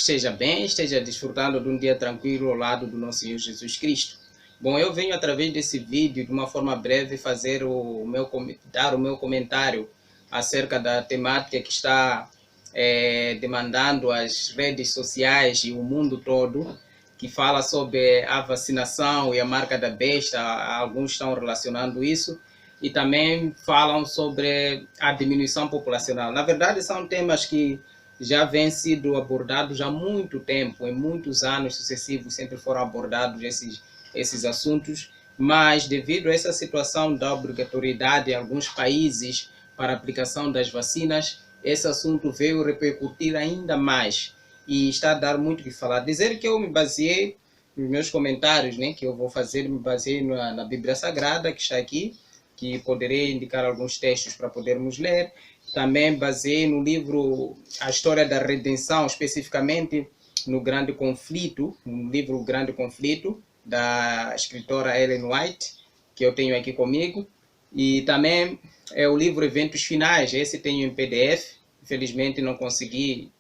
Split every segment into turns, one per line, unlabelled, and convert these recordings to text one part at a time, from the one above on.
esteja bem, esteja desfrutando de um dia tranquilo ao lado do nosso Senhor Jesus Cristo. Bom, eu venho através desse vídeo, de uma forma breve, dar o meu comentário acerca da temática que está demandando as redes sociais e o mundo todo, que fala sobre a vacinação e a marca da besta. Alguns estão relacionando isso e também falam sobre a diminuição populacional. Na verdade, são temas que já vêm sido abordados há muito tempo, em muitos anos sucessivos sempre foram abordados esses assuntos, mas devido a essa situação da obrigatoriedade em alguns países para a aplicação das vacinas, esse assunto veio repercutir ainda mais e está a dar muito o que falar. Dizer que eu me baseei nos meus comentários, né, que eu vou fazer, me baseei na Bíblia Sagrada, que está aqui, que poderei indicar alguns textos para podermos ler. Também baseei no livro A História da Redenção, especificamente no Grande Conflito, no livro Grande Conflito, da escritora Ellen White, que eu tenho aqui comigo. E também o livro Eventos Finais, esse tenho em PDF. Infelizmente não consegui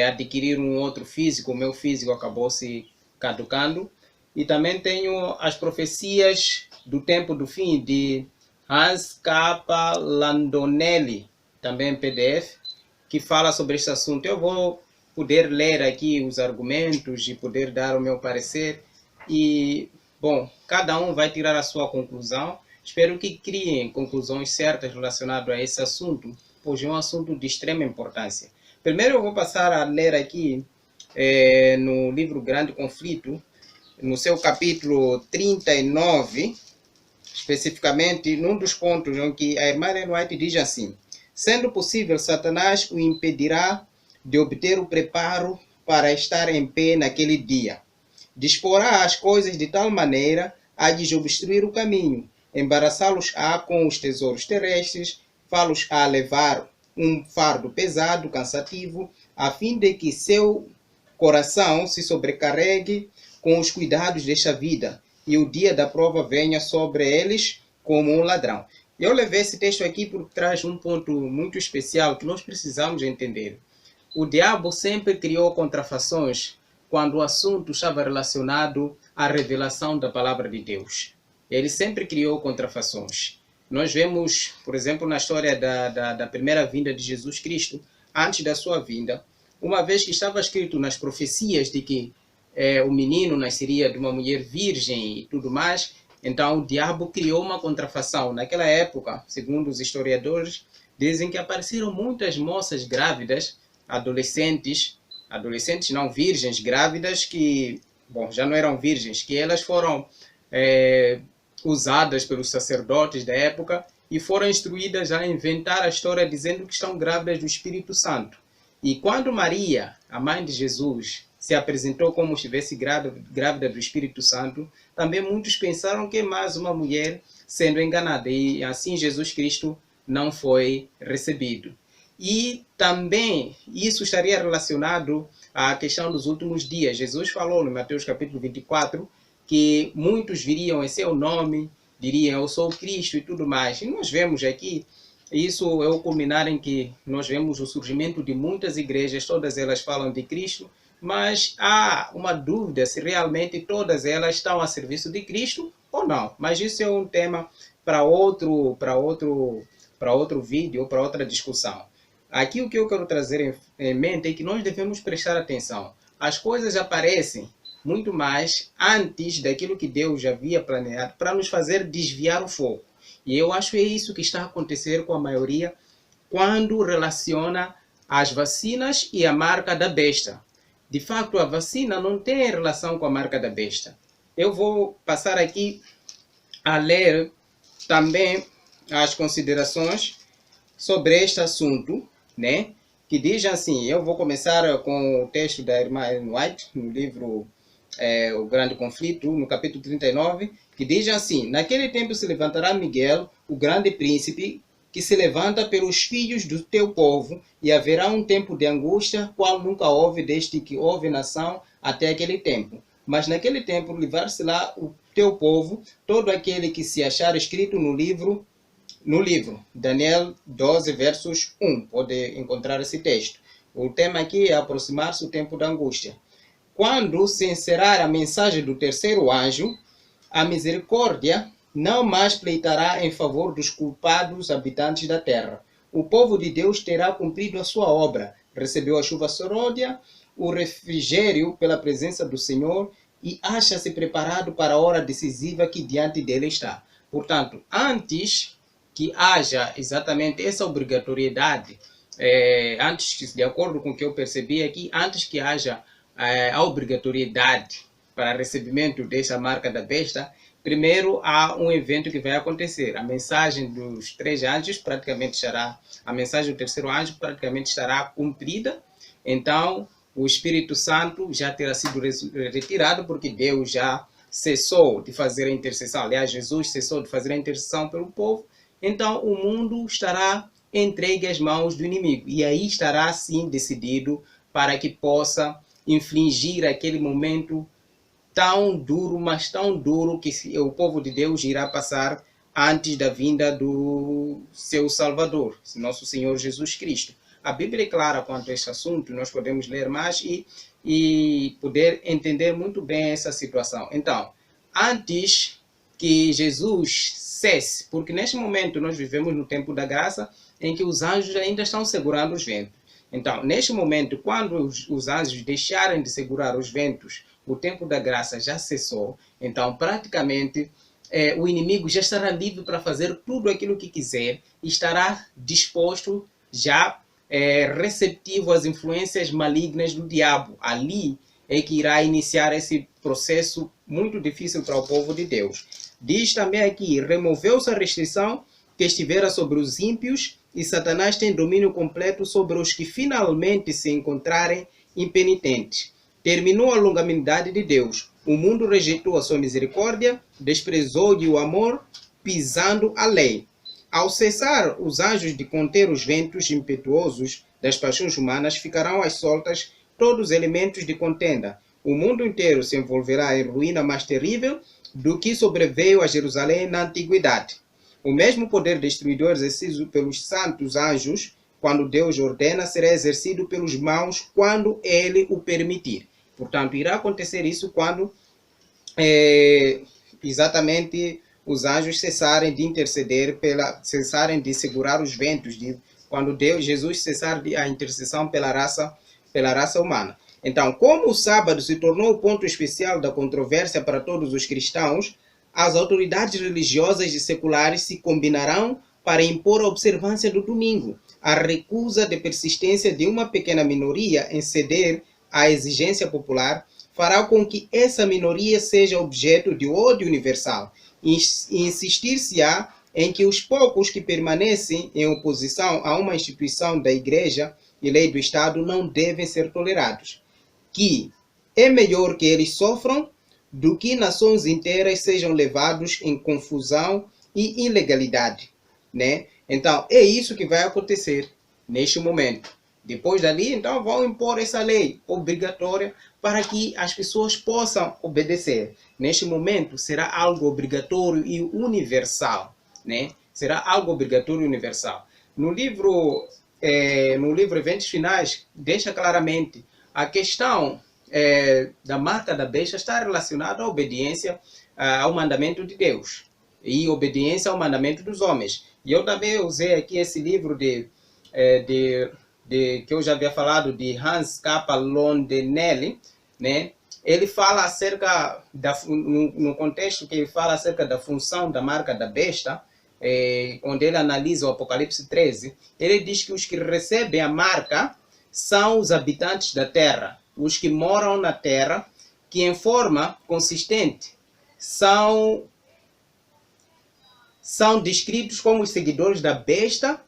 adquirir um outro físico, o meu físico acabou se caducando. E também tenho as profecias do tempo do fim, de Hans K. Landonelli, também em PDF, que fala sobre este assunto. Eu vou poder ler aqui os argumentos e poder dar o meu parecer. E, bom, cada um vai tirar a sua conclusão. Espero que criem conclusões certas relacionadas a esse assunto, pois é um assunto de extrema importância. Primeiro eu vou passar a ler aqui no livro Grande Conflito, no seu capítulo 39, especificamente num dos pontos em que a irmã Ellen White diz assim: sendo possível, Satanás o impedirá de obter o preparo para estar em pé naquele dia. Disporá as coisas de tal maneira a lhes obstruir o caminho, embaraçá-los-á com os tesouros terrestres, fá-los-á levar um fardo pesado, cansativo, a fim de que seu coração se sobrecarregue com os cuidados desta vida, e o dia da prova venha sobre eles como um ladrão. Eu levei esse texto aqui porque traz um ponto muito especial que nós precisamos entender. O diabo sempre criou contrafações quando o assunto estava relacionado à revelação da palavra de Deus. Ele sempre criou contrafações. Nós vemos, por exemplo, na história da primeira vinda de Jesus Cristo, antes da sua vinda, uma vez que estava escrito nas profecias de que o menino nasceria de uma mulher virgem e tudo mais, então o diabo criou uma contrafação. Naquela época, segundo os historiadores, dizem que apareceram muitas moças grávidas, adolescentes não, virgens grávidas, que, bom, já não eram virgens, que elas foram usadas pelos sacerdotes da época e foram instruídas a inventar a história dizendo que estão grávidas do Espírito Santo. E quando Maria, a mãe de Jesus, se apresentou como estivesse grávida do Espírito Santo, também muitos pensaram que mais uma mulher sendo enganada, e assim Jesus Cristo não foi recebido. E também isso estaria relacionado à questão dos últimos dias. Jesus falou no Mateus capítulo 24 que muitos viriam em seu nome, diriam eu sou o Cristo e tudo mais. E nós vemos aqui, isso é o culminar em que nós vemos o surgimento de muitas igrejas, todas elas falam de Cristo, mas há uma dúvida se realmente todas elas estão a serviço de Cristo ou não. Mas isso é um tema para outro vídeo ou para outra discussão. Aqui o que eu quero trazer em mente é que nós devemos prestar atenção. As coisas aparecem muito mais antes daquilo que Deus já havia planeado para nos fazer desviar o foco. E eu acho que é isso que está a acontecer com a maioria quando relaciona as vacinas e a marca da besta. De fato, a vacina não tem relação com a marca da besta. Eu vou passar aqui a ler também as considerações sobre este assunto, né? Que diz assim, eu vou começar com o texto da irmã Ellen White, no livro O Grande Conflito, no capítulo 39, que diz assim: naquele tempo se levantará Miguel, o grande príncipe, que se levanta pelos filhos do teu povo, e haverá um tempo de angústia, qual nunca houve desde que houve nação até aquele tempo. Mas naquele tempo livrar-se-á o teu povo, todo aquele que se achar escrito no livro, Daniel 12, versos 1, pode encontrar esse texto. O tema aqui é aproximar-se o tempo da angústia. Quando se encerrar a mensagem do terceiro anjo, a misericórdia não mais pleitará em favor dos culpados habitantes da terra. O povo de Deus terá cumprido a sua obra, recebeu a chuva soródia, o refrigério pela presença do Senhor e acha-se preparado para a hora decisiva que diante dele está. Portanto, antes que haja exatamente essa obrigatoriedade, antes, de acordo com o que eu percebi aqui, antes que haja a obrigatoriedade para recebimento dessa marca da besta, primeiro há um evento que vai acontecer. A mensagem dos 3 anjos praticamente estará, a mensagem do terceiro anjo praticamente estará cumprida. Então, o Espírito Santo já terá sido retirado, porque Deus já cessou de fazer a intercessão. Aliás, Jesus cessou de fazer a intercessão pelo povo. Então, o mundo estará entregue às mãos do inimigo. E aí estará, sim, decidido para que possa infligir aquele momento tão duro, mas tão duro, que o povo de Deus irá passar antes da vinda do seu Salvador, nosso Senhor Jesus Cristo. A Bíblia é clara quanto a este assunto, nós podemos ler mais e poder entender muito bem essa situação. Então, antes que Jesus cesse, porque neste momento nós vivemos no tempo da graça, em que os anjos ainda estão segurando os ventos. Então, neste momento, quando os anjos deixarem de segurar os ventos, o tempo da graça já cessou. Então, praticamente, o inimigo já estará livre para fazer tudo aquilo que quiser e estará disposto, já receptivo às influências malignas do diabo. Ali é que irá iniciar esse processo muito difícil para o povo de Deus. Diz também aqui, removeu-se a restrição que estivera sobre os ímpios, e Satanás tem domínio completo sobre os que finalmente se encontrarem impenitentes. Terminou a longanimidade de Deus. O mundo rejeitou a sua misericórdia, desprezou-lhe o amor, pisando a lei. Ao cessar os anjos de conter os ventos impetuosos das paixões humanas, ficarão às soltas todos os elementos de contenda. O mundo inteiro se envolverá em ruína mais terrível do que sobreveio a Jerusalém na antiguidade. O mesmo poder destruidor exercido pelos santos anjos, quando Deus ordena, será exercido pelos maus quando Ele o permitir. Portanto, irá acontecer isso quando exatamente os anjos cessarem de interceder, cessarem de segurar os ventos, quando Jesus cessar a intercessão pela raça humana. Então, como o sábado se tornou o ponto especial da controvérsia para todos os cristãos, as autoridades religiosas e seculares se combinarão para impor a observância do domingo. A recusa de persistência de uma pequena minoria em ceder à exigência popular fará com que essa minoria seja objeto de ódio universal. E insistir-se-á em que os poucos que permanecem em oposição a uma instituição da Igreja e lei do Estado não devem ser tolerados. Que é melhor que eles sofram do que nações inteiras sejam levados em confusão e ilegalidade, né? Então, é isso que vai acontecer neste momento. Depois dali, então, vão impor essa lei obrigatória para que as pessoas possam obedecer. Neste momento, será algo obrigatório e universal, né? Será algo obrigatório e universal. No livro Eventos Finais, deixa claramente a questão da marca da besta está relacionada à obediência ao mandamento de Deus e obediência ao mandamento dos homens. E eu também usei aqui esse livro que eu já havia falado, de Hans K. Londinelli, né? Ele fala acerca, no contexto que ele fala acerca da função da marca da besta, onde ele analisa o Apocalipse 13, ele diz que os que recebem a marca são os habitantes da terra, os que moram na terra, que em forma consistente são descritos como os seguidores da besta,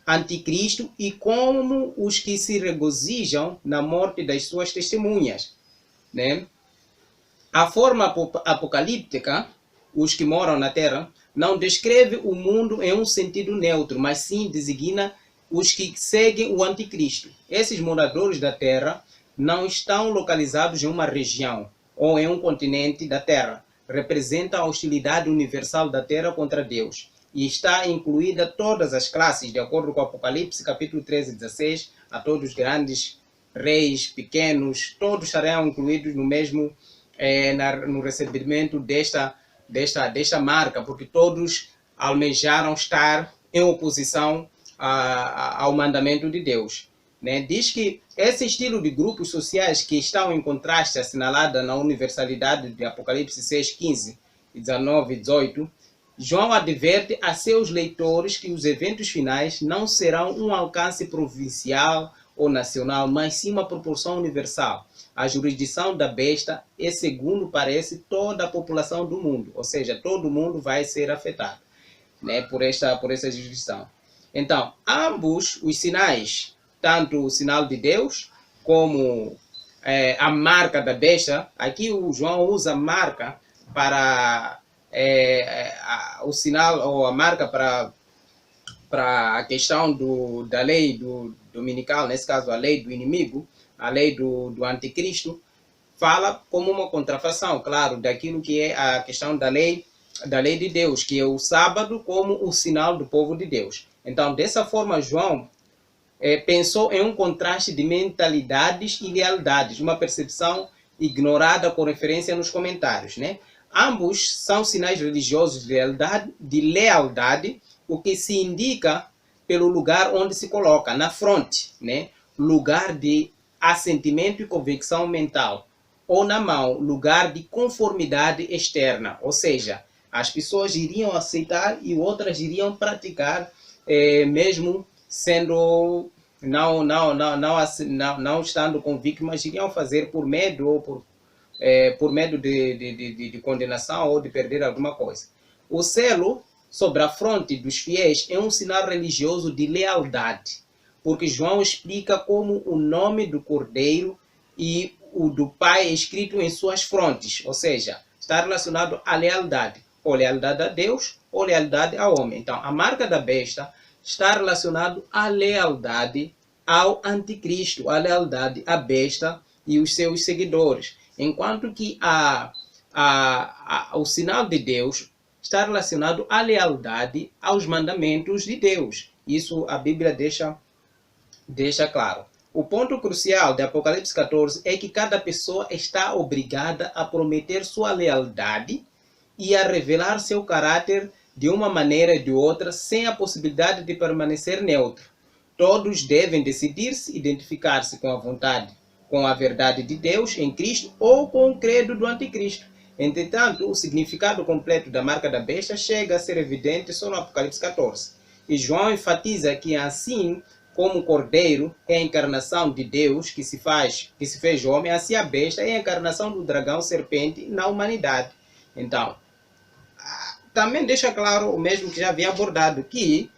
anticristo, e como os que se regozijam na morte das suas testemunhas, né? A forma apocalíptica, os que moram na terra, não descreve o mundo em um sentido neutro, mas sim designa os que seguem o anticristo. Esses moradores da terra não estão localizados em uma região ou em um continente da terra. Representam a hostilidade universal da terra contra Deus. E está incluída todas as classes, de acordo com o Apocalipse, capítulo 13, 16, a todos os grandes reis, pequenos, todos estarão incluídos no mesmo, no recebimento desta marca, porque todos almejaram estar em oposição ao mandamento de Deus. Né? Diz que esse estilo de grupos sociais que estão em contraste assinalada na universalidade de Apocalipse 6, 15, 19 e 18, João adverte a seus leitores que os eventos finais não serão um alcance provincial ou nacional, mas sim uma proporção universal. A jurisdição da besta é, segundo parece, toda a população do mundo, ou seja, todo mundo vai ser afetado, né, por essa jurisdição. Então, ambos os sinais, tanto o sinal de Deus como a marca da besta, aqui o João usa marca para o sinal ou a marca para a questão da lei dominical, nesse caso a lei do inimigo, a lei do anticristo, fala como uma contrafação, claro, daquilo que é a questão da lei de Deus, que é o sábado como o sinal do povo de Deus. Então, dessa forma, João pensou em um contraste de mentalidades e lealdades, uma percepção ignorada com referência nos comentários, né? Ambos são sinais religiosos de lealdade, o que se indica pelo lugar onde se coloca, na fronte, né? Lugar de assentimento e convicção mental. Ou na mão, lugar de conformidade externa, ou seja, as pessoas iriam aceitar e outras iriam praticar, mesmo sendo não estando convictos, mas iriam fazer por medo ou por medo de condenação ou de perder alguma coisa. O selo sobre a fronte dos fiéis é um sinal religioso de lealdade, porque João explica como o nome do Cordeiro e o do Pai é escrito em suas frontes, ou seja, está relacionado à lealdade, ou lealdade a Deus ou lealdade ao homem. Então, a marca da besta está relacionado à lealdade ao anticristo, à lealdade à besta e os seus seguidores, enquanto que o sinal de Deus está relacionado à lealdade aos mandamentos de Deus. Isso a Bíblia deixa claro. O ponto crucial de Apocalipse 14 é que cada pessoa está obrigada a prometer sua lealdade e a revelar seu caráter de uma maneira ou de outra, sem a possibilidade de permanecer neutro. Todos devem decidir-se identificar-se com a vontade, com a verdade de Deus em Cristo ou com o credo do anticristo. Entretanto, o significado completo da marca da besta chega a ser evidente só no Apocalipse 14. E João enfatiza que assim como o Cordeiro é a encarnação de Deus que se fez homem, assim a besta é a encarnação do dragão serpente na humanidade. Então, também deixa claro o mesmo que já havia abordado, que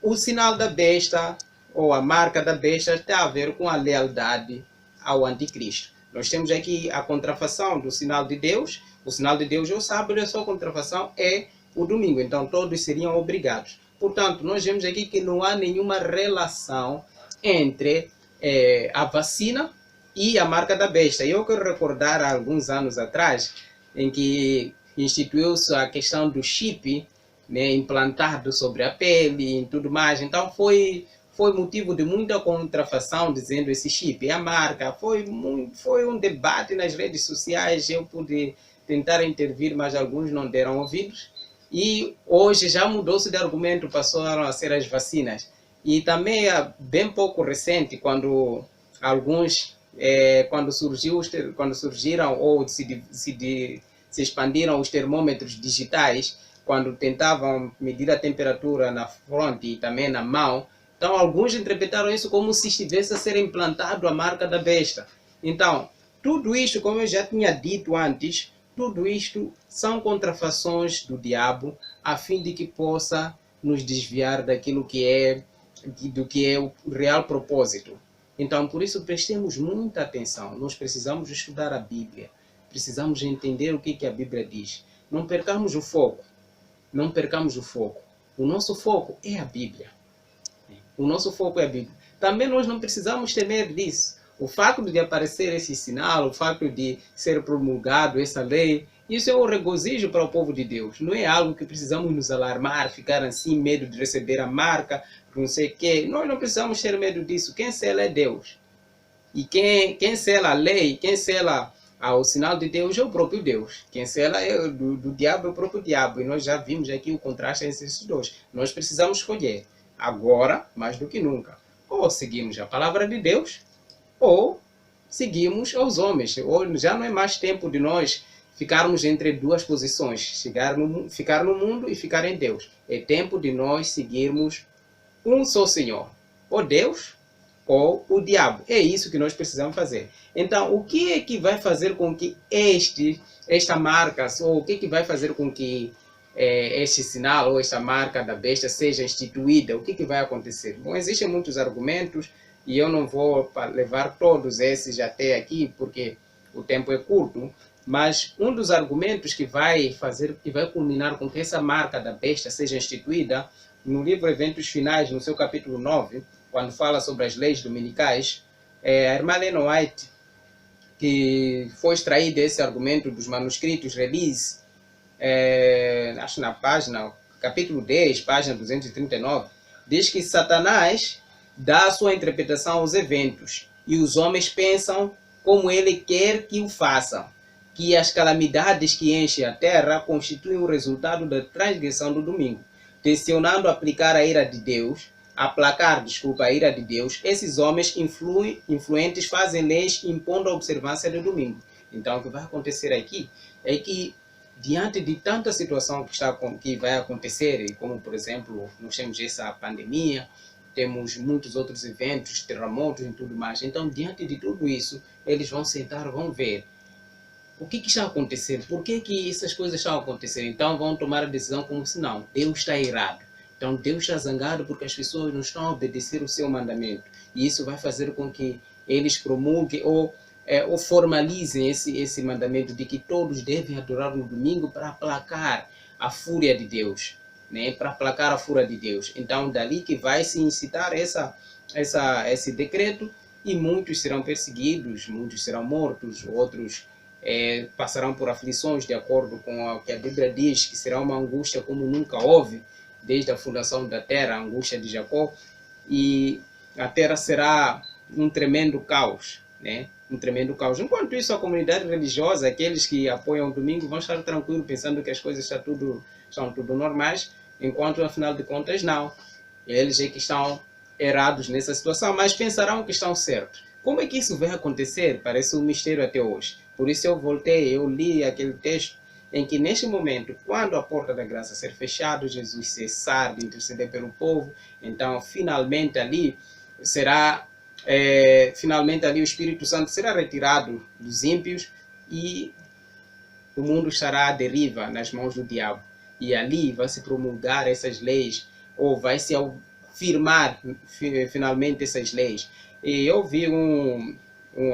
o sinal da besta ou a marca da besta tem a ver com a lealdade ao anticristo. Nós temos aqui a contrafação do sinal de Deus. O sinal de Deus é o sábado e a sua contrafação é o domingo. Então todos seriam obrigados. Portanto, nós vemos aqui que não há nenhuma relação entre a vacina e a marca da besta. Eu quero recordar há alguns anos atrás, em que instituiu-se a questão do chip, né, implantado sobre a pele e tudo mais. Então foi motivo de muita contrafação dizendo esse chip é a marca. Foi um debate nas redes sociais. Eu pude tentar intervir, mas alguns não deram ouvidos. E hoje já mudou-se de argumento, passaram a ser as vacinas. E também é bem pouco recente, quando surgiram ou se expandiram os termômetros digitais, quando tentavam medir a temperatura na fronte e também na mão. Então, alguns interpretaram isso como se estivesse a ser implantado a marca da besta. Então, tudo isto, como eu já tinha dito antes, tudo isto são contrafações do diabo, a fim de que possa nos desviar do que é o real propósito. Então, por isso, prestemos muita atenção. Nós precisamos estudar a Bíblia. Precisamos entender o que a Bíblia diz. Não percamos o foco. Não percamos o foco. O nosso foco é a Bíblia. O nosso foco é a Bíblia. Também nós não precisamos temer disso. O facto de aparecer esse sinal, o facto de ser promulgado essa lei, isso é um regozijo para o povo de Deus. Não é algo que precisamos nos alarmar, ficar assim, medo de receber a marca, não sei o quê. Nós não precisamos ter medo disso. Quem sela é Deus. E quem sela a lei, quem sela o sinal de Deus é o próprio Deus. Quem sela do diabo é o próprio diabo. E nós já vimos aqui o contraste entre esses dois. Nós precisamos escolher, agora, mais do que nunca. Ou seguimos a palavra de Deus, ou seguimos aos homens. Ou já não é mais tempo de nós ficarmos entre duas posições. Ficar no mundo e ficar em Deus. É tempo de nós seguirmos um só Senhor. Ou Deus, ou o diabo. É isso que nós precisamos fazer. Então, o que é que vai fazer com que esta marca, ou o que é que vai fazer com que este sinal ou esta marca da besta seja instituída? O que é que vai acontecer? Bom, existem muitos argumentos e eu não vou levar todos esses até aqui porque o tempo é curto, mas um dos argumentos que vai culminar com que essa marca da besta seja instituída, no livro Eventos Finais, no seu capítulo 9, quando fala sobre as leis dominicais, a irmã Ellen White, que foi extraída esse argumento dos manuscritos Release, acho na página, capítulo 10, página 239, diz que Satanás dá a sua interpretação aos eventos e os homens pensam como ele quer que o façam, que as calamidades que enchem a terra constituem o resultado da transgressão do domingo, tensionando aplicar a ira de Deus, aplacar a ira de Deus. Esses homens influentes fazem leis impondo a observância do domingo. Então, o que vai acontecer aqui é que, diante de tanta situação que vai acontecer, como, por exemplo, nós temos essa pandemia, temos muitos outros eventos, terremotos e tudo mais. Então, diante de tudo isso, eles vão sentar, vão ver o que está acontecendo, por que essas coisas estão acontecendo. Então, vão tomar a decisão como se não, Deus está errado. Então, Deus está zangado porque as pessoas não estão a obedecer o seu mandamento. E isso vai fazer com que eles promulguem ou formalizem esse mandamento de que todos devem adorar no domingo para aplacar a fúria de Deus. Né? Para aplacar a fúria de Deus. Então, dali que vai se incitar esse decreto e muitos serão perseguidos, muitos serão mortos, outros passarão por aflições, de acordo com o que a Bíblia diz, que será uma angústia como nunca houve, desde a fundação da terra, a angústia de Jacó, e a terra será um tremendo caos, né? Um tremendo caos. Enquanto isso, a comunidade religiosa, aqueles que apoiam o domingo, vão estar tranquilos, pensando que as coisas são tudo normais, enquanto, afinal de contas, não. Eles é que estão errados nessa situação, mas pensarão que estão certos. Como é que isso vai acontecer? Parece um mistério até hoje. Por isso eu li aquele texto em que, neste momento, quando a porta da graça ser fechada, Jesus cessar de interceder pelo povo, então, finalmente ali o Espírito Santo será retirado dos ímpios e o mundo estará à deriva nas mãos do diabo. E ali vai se promulgar essas leis, ou vai se firmar finalmente essas leis. E eu vi um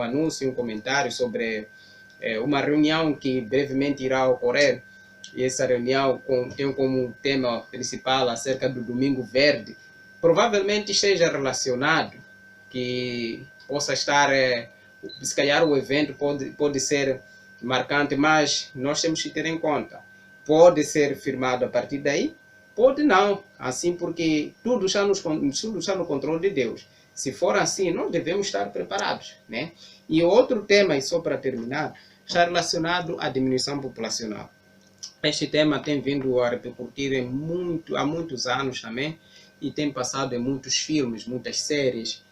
anúncio, um comentário sobre uma reunião que brevemente irá ocorrer, e essa reunião tem como tema principal acerca do Domingo Verde. Provavelmente esteja relacionado, que possa estar, se calhar o evento pode ser marcante, mas nós temos que ter em conta, pode ser firmado a partir daí, pode não, assim porque tudo está no controle de Deus. Se for assim, nós devemos estar preparados, né? E outro tema, e só para terminar, está relacionado à diminuição populacional. Este tema tem vindo a repercutir há muitos anos também, e tem passado em muitos filmes, muitas séries,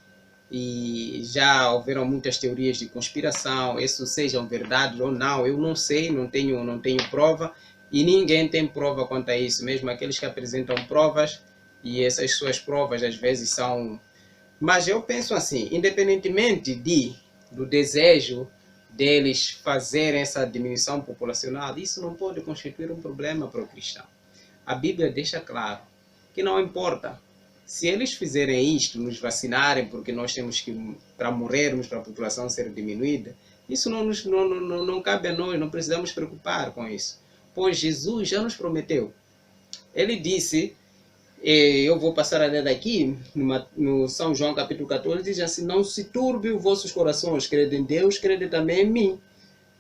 e já houveram muitas teorias de conspiração, isso sejam verdade ou não, eu não sei, não tenho prova, e ninguém tem prova quanto a isso, mesmo aqueles que apresentam provas, e essas suas provas às vezes são... Mas eu penso assim, independentemente do desejo deles fazerem essa diminuição populacional, isso não pode constituir um problema para o cristão. A Bíblia deixa claro que não importa. Se eles fizerem isto, nos vacinarem, porque nós temos que, para morrermos, para a população ser diminuída, isso não cabe a nós, não precisamos preocupar com isso. Pois Jesus já nos prometeu. Ele disse, Eu vou passar a ler aqui, no São João capítulo 14, diz assim: não se turbe os vossos corações, crede em Deus, crede também em mim.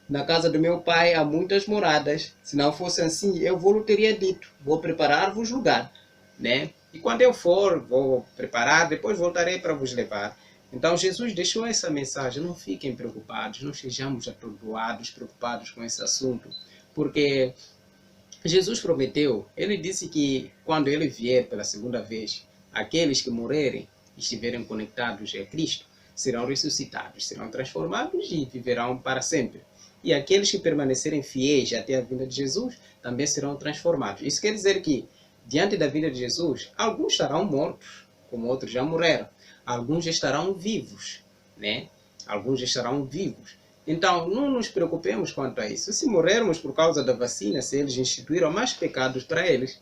Na casa do meu pai há muitas moradas. Se não fosse assim, eu vou teria dito, vou preparar-vos lugar, né? E quando eu for, vou preparar, depois voltarei para vos levar. Então Jesus deixou essa mensagem: não fiquem preocupados, não sejamos atordoados, preocupados com esse assunto, porque Jesus prometeu, ele disse que quando ele vier pela segunda vez, aqueles que morrerem e estiverem conectados a Cristo serão ressuscitados, serão transformados e viverão para sempre. E aqueles que permanecerem fiéis até a vinda de Jesus também serão transformados. Isso quer dizer que, diante da vinda de Jesus, alguns estarão mortos, como outros já morreram. Alguns estarão vivos, né? Alguns estarão vivos. Então, não nos preocupemos quanto a isso. Se morrermos por causa da vacina, se eles instituíram mais pecados para eles,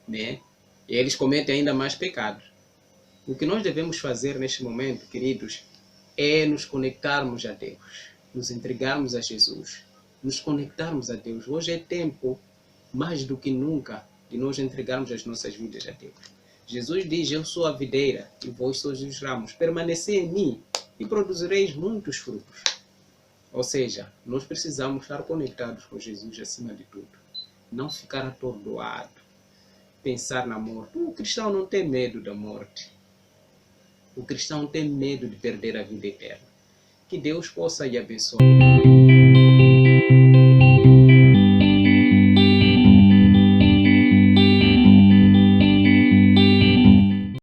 né? Eles cometem ainda mais pecados. O que nós devemos fazer neste momento, queridos, é nos conectarmos a Deus, nos entregarmos a Jesus, nos conectarmos a Deus. Hoje é tempo, mais do que nunca, de nós entregarmos as nossas vidas a Deus. Jesus diz: eu sou a videira e vós sois os ramos. Permanecei em mim e produzireis muitos frutos. Ou seja, nós precisamos estar conectados com Jesus acima de tudo. Não ficar atordoado, pensar na morte. O cristão não tem medo da morte. O cristão tem medo de perder a vida eterna. Que Deus possa lhe abençoar.